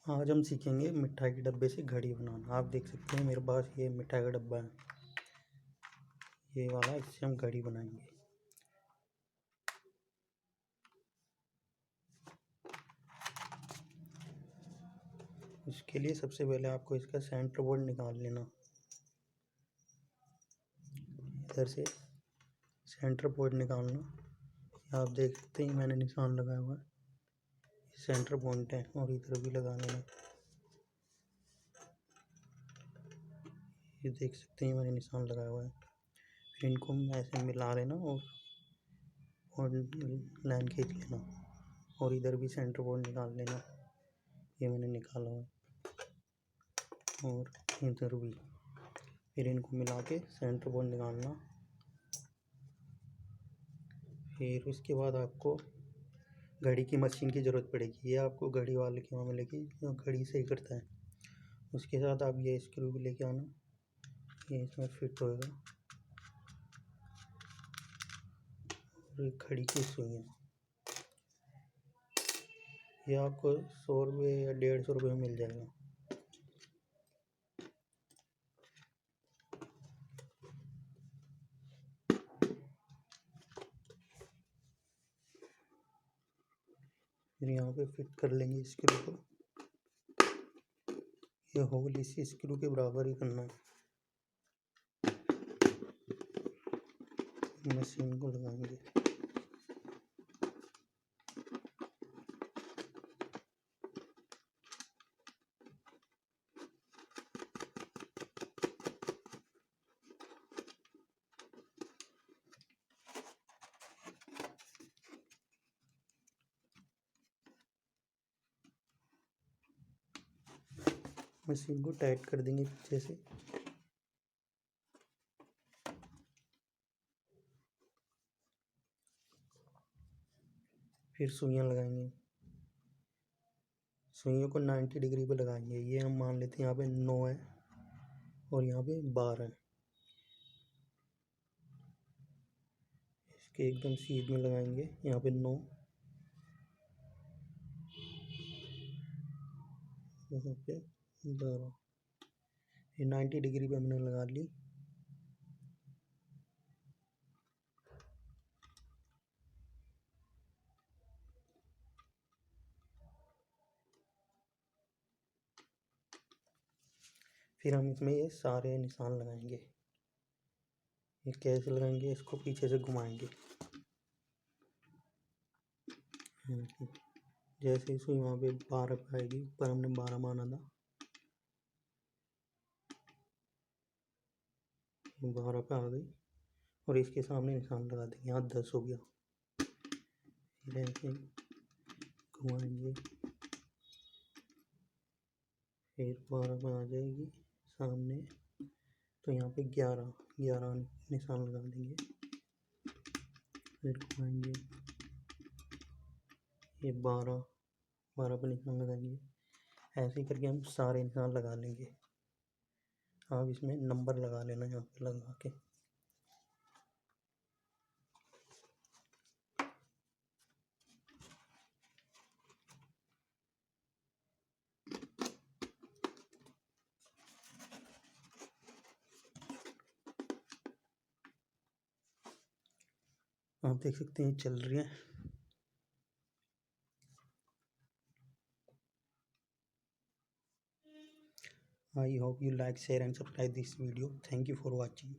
आज हम सीखेंगे मिठाई के डब्बे से घड़ी बनाना। आप देख सकते हैं मेरे पास ये मिठाई का डब्बा है, ये वाला। इससे हम घड़ी बनाएंगे। इसके लिए सबसे पहले आपको इसका सेंटर बोर्ड निकाल लेना। इधर से सेंटर बोर्ड निकालना। आप देख सकते हैं मैंने निशान लगाया हुआ है, सेंटर पॉइंट है। और इधर भी लगा लेना। ये देख सकते हैं मैंने निशान लगाया हुआ है। फिर इनको ऐसे मिला लेना और लाइन खींच लेना। और इधर भी सेंटर बोर्ड निकाल लेना। ये मैंने निकाला हुआ है। और इधर भी। फिर इनको मिला के सेंटर बोर्ड निकालना। फिर उसके बाद आपको घड़ी की मशीन की ज़रूरत पड़ेगी। ये आपको घड़ी वाले के वहाँ मिलेगी जो घड़ी सही करता है। उसके साथ आप ये स्क्रू भी लेके आना, ये इसमें फिट होएगा। और घड़ी की सुइयाँ ये आपको 100 रुपये या 150 रुपये में मिल जाएगा। फिर यहाँ पे फिट कर लेंगे स्क्रू को। ये होल इसी स्क्रू के बराबर ही करना है। मशीन को लगाएंगे। मशीन को टाइट कर देंगे पीछे से। फिर सुइयाँ लगाएंगे। सुइयों को 90 डिग्री पे लगाएंगे। ये हम मान लेते हैं यहाँ पे 9 है और यहाँ पे 12 है। इसके एकदम सीध में लगाएंगे। यहाँ पे 9, यहाँ पे 12। ये 90 डिग्री पे हमने लगा ली। फिर हम इसमें ये सारे निशान लगाएंगे। ये कैसे लगाएंगे, इसको पीछे से घुमाएंगे। जैसे सुई वहाँ पे 12 पे आएगी, ऊपर हमने 12 माना था, 12 पे आ गई। और इसके सामने निशान लगा देंगे। यहाँ 10 हो गया। फिर ऐसे घुमाएंगे। फिर 12 पे आ जाएगी सामने, तो यहाँ पे 11 निशान लगा देंगे। फिर घुमाएंगे, ये 12 पे निशान लगाएंगे। ऐसे ही करके हम सारे निशान लगा लेंगे। आप इसमें नंबर लगा लेना यहाँ पे लगा के। आप देख सकते हैं चल रही है। I hope you like, share and subscribe this video. Thank you for watching.